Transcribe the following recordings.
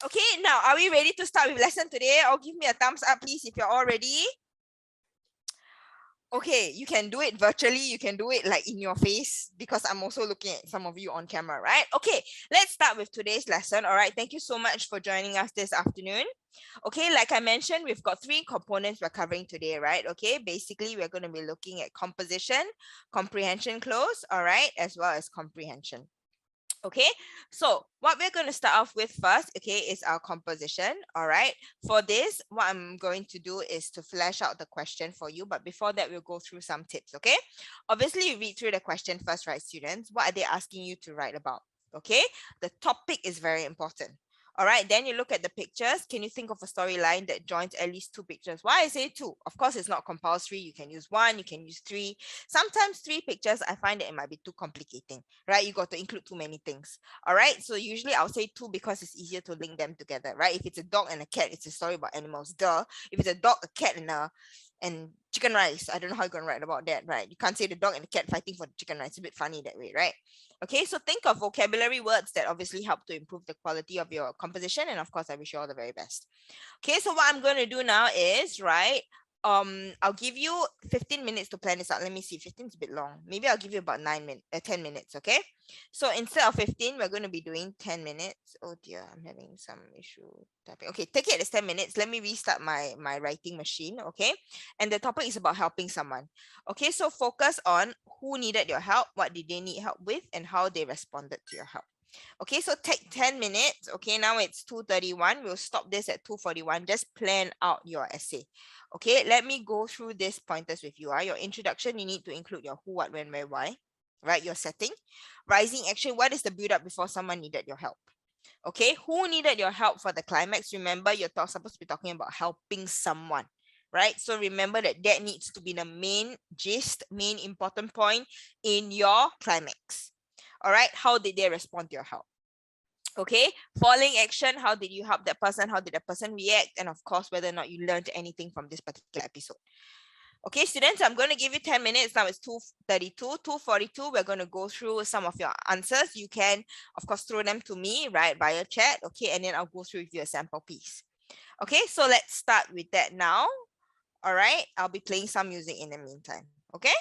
Okay, now are we ready to start with lesson today? Or give me a thumbs up, please, if you're all ready. Okay, you can do it virtually. You can do it like in your face because I'm also looking at some of you on camera, right? Okay, let's start with today's lesson. All right, thank you so much for joining us this afternoon. Okay, like I mentioned, we've got 3 components we're covering today, right? Okay, basically, we're going to be looking at composition, comprehension cloze, all right, as well as comprehension. Okay, so what we're going to start off with first, okay, is our composition. All right, for this, what I'm going to do is to flesh out the question for you. But before that, we'll go through some tips. Okay, obviously, you read through the question first, right, students? What are they asking you to write about? Okay, the topic is very important. All right, then you look at the pictures. Can you think of a storyline that joins at least 2 pictures? Why I say 2? Of course, it's not compulsory. You can use 1, you can use 3. Sometimes 3 pictures, I find that it might be too complicating, right? You got to include too many things. All right, so usually I'll say 2 because it's easier to link them together, right? If it's a dog and a cat, it's a story about animals. Duh. If it's a dog, a cat, and chicken rice, I don't know how you're gonna write about that, right? You can't say the dog and the cat fighting for the chicken rice. It's a bit funny that way, right? Okay, so think of vocabulary words that obviously help to improve the quality of your composition. And of course, I wish you all the very best. Okay, so what I'm going to do now is, right, I'll give you 15 minutes to plan this out. Let me see, 15 is a bit long. Maybe I'll give you about 10 minutes, okay? So instead of 15, we're going to be doing 10 minutes. Oh dear, I'm having some issue typing. Okay, take it as 10 minutes. Let me restart my writing machine, okay? And the topic is about helping someone. Okay, so focus on who needed your help, what did they need help with, and how they responded to your help. Okay, so take 10 minutes. Okay, now it's 2:31. We'll stop this at 2:41. Just plan out your essay. Okay, let me go through these pointers with you. Your introduction, you need to include your who, what, when, where, why. Right, your setting. Rising action, what is the build up before someone needed your help? Okay, who needed your help for the climax? Remember, you're supposed to be talking about helping someone. Right, so remember that needs to be the main gist, main important point in your climax. All right, how did they respond to your help? Okay, falling action, how did you help that person? How did that person react? And of course, whether or not you learned anything from this particular episode. Okay, students, I'm going to give you 10 minutes. Now it's 2:32, 2:42. We're going to go through some of your answers. You can, of course, throw them to me, right, via chat. Okay, and then I'll go through with you a sample piece. Okay, so let's start with that now. All right, I'll be playing some music in the meantime. Okay.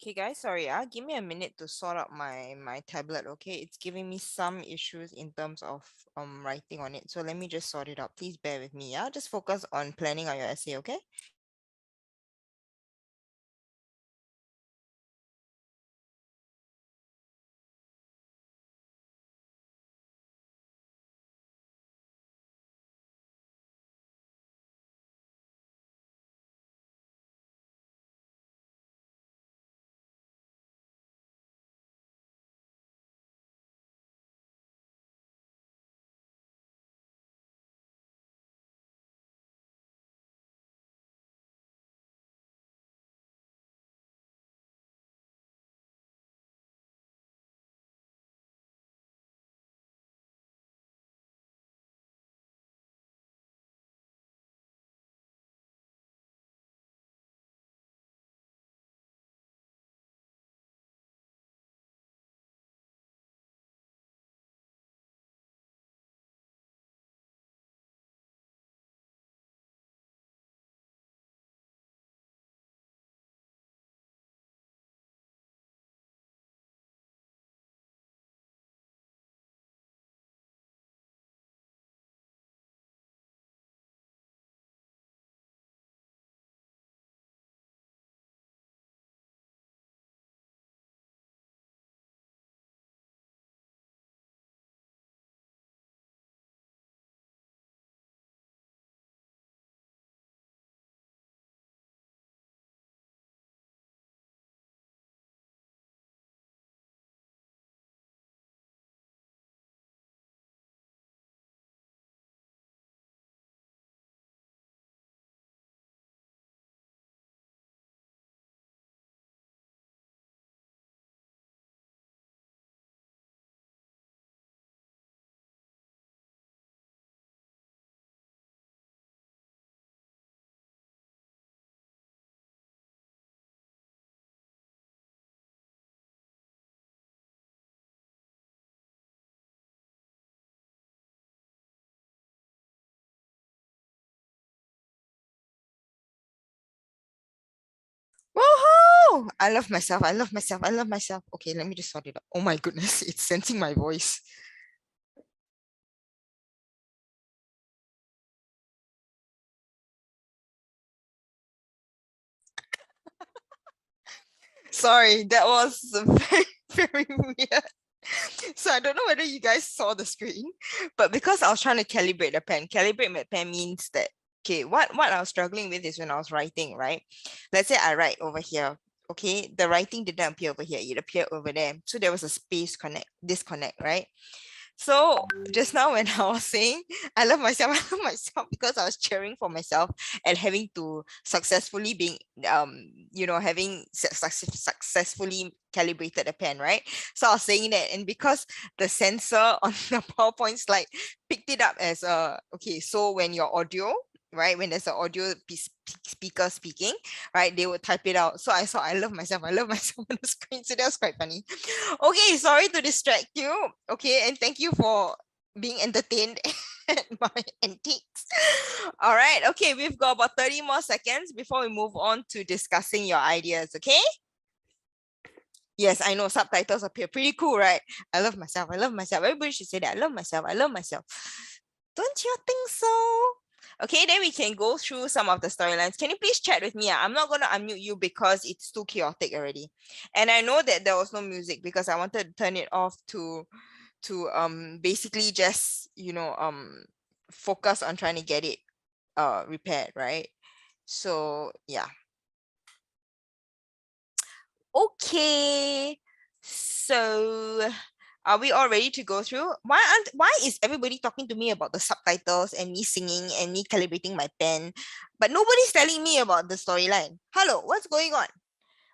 Okay, guys, sorry, give me a minute to sort out my tablet. Okay, it's giving me some issues in terms of writing on it. So let me just sort it out. Please bear with me. Yeah, just focus on planning on your essay. Okay. Woohoo! I love myself. I love myself. I love myself. Okay, let me just sort it out. Oh my goodness, it's sensing my voice. Sorry, that was very, very weird. So I don't know whether you guys saw the screen, but because I was trying to calibrate the pen, calibrate my pen means that, okay, what I was struggling with is when I was writing, right? Let's say I write over here, okay, the writing didn't appear over here, it appeared over there. So there was a space disconnect, right? So just now when I was saying I love myself, I love myself because I was cheering for myself and having to successfully being having successfully calibrated the pen, right? So I was saying that, and because the sensor on the PowerPoint slide picked it up as a okay, so when your audio, right, when there's an audio speaker speaking, right, they would type it out. So I saw I love myself on the screen. So that was quite funny. Okay, sorry to distract you. Okay, and thank you for being entertained at my antiques. All right, okay, we've got about 30 more seconds before we move on to discussing your ideas, okay? Yes, I know subtitles appear. Pretty cool, right? I love myself. I love myself. Everybody should say that. I love myself. I love myself. Don't you think so? Okay, then we can go through some of the storylines. Can you please chat with me? I'm not going to unmute you because it's too chaotic already. And I know that there was no music because I wanted to turn it off to basically just, focus on trying to get it repaired, right? So, yeah. Okay. So, Are we all ready to go through? Why is everybody talking to me about the subtitles and me singing and me calibrating my pen, but nobody's telling me about the storyline? Hello, what's going on?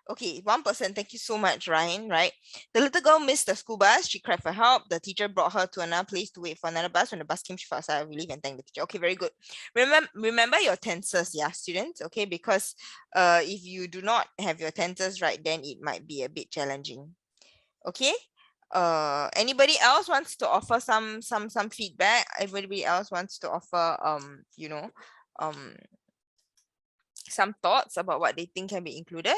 Okay, one person. Thank you so much, Ryan. Right. The little girl missed the school bus. She cried for help. The teacher brought her to another place to wait for another bus. When the bus came, she felt a sigh of relief and thanked the teacher. Okay, very good. Remember your tenses, yeah, students. Okay, because if you do not have your tenses right, then it might be a bit challenging. Okay. Anybody else wants to offer some feedback? Everybody else wants to offer some thoughts about what they think can be included?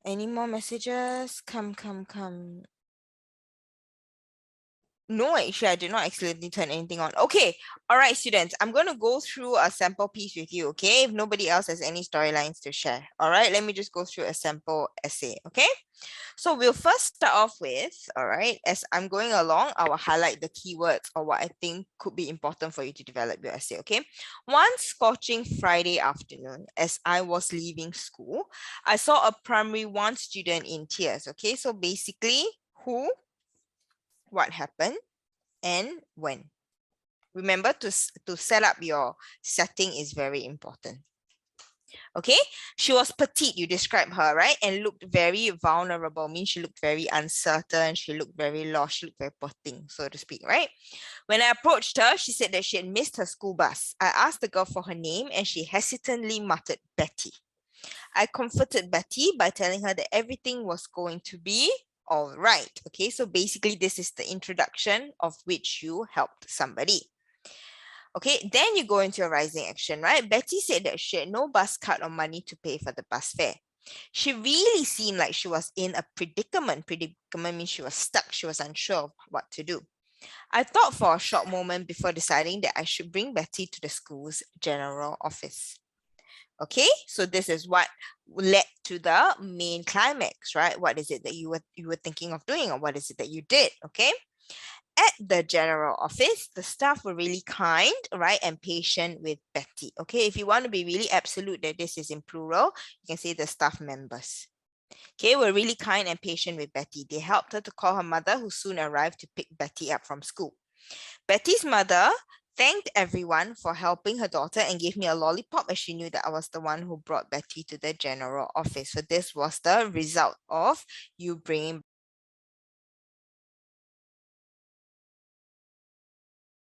Any more messages? Come. No, actually, I did not accidentally turn anything on. Okay. All right, students, I'm going to go through a sample piece with you, okay? If nobody else has any storylines to share. All right, let me just go through a sample essay, okay? So we'll first start off with, all right, as I'm going along, I will highlight the keywords or what I think could be important for you to develop your essay, okay? One scorching Friday afternoon, as I was leaving school, I saw a primary 1 student in tears, okay? So basically, who, what happened, and when. Remember to set up your setting is very important. Okay, she was petite, you described her, right? And looked very vulnerable, means she looked very uncertain, she looked very lost, she looked very poor thing, so to speak, right? When I approached her, she said that she had missed her school bus. I asked the girl for her name and she hesitantly muttered Betty. I comforted Betty by telling her that everything was going to be all right. Okay, so basically this is the introduction of which you helped somebody. Okay, then you go into your rising action, right? Betty said that she had no bus card or money to pay for the bus fare. She really seemed like she was in a predicament. Predicament means she was stuck. She was unsure of what to do. I thought for a short moment before deciding that I should bring Betty to the school's general office. Okay, so this is what led to the main climax, right? What is it that you were thinking of doing, or what is it that you did? Okay. At the general office, the staff were really kind, right, and patient with Betty. Okay, if you want to be really absolute that this is in plural, you can say the staff members. Okay, were really kind and patient with Betty. They helped her to call her mother, who soon arrived to pick Betty up from school. Betty's mother thanked everyone for helping her daughter and gave me a lollipop, as she knew that I was the one who brought Betty to the general office. So this was the result of you bringing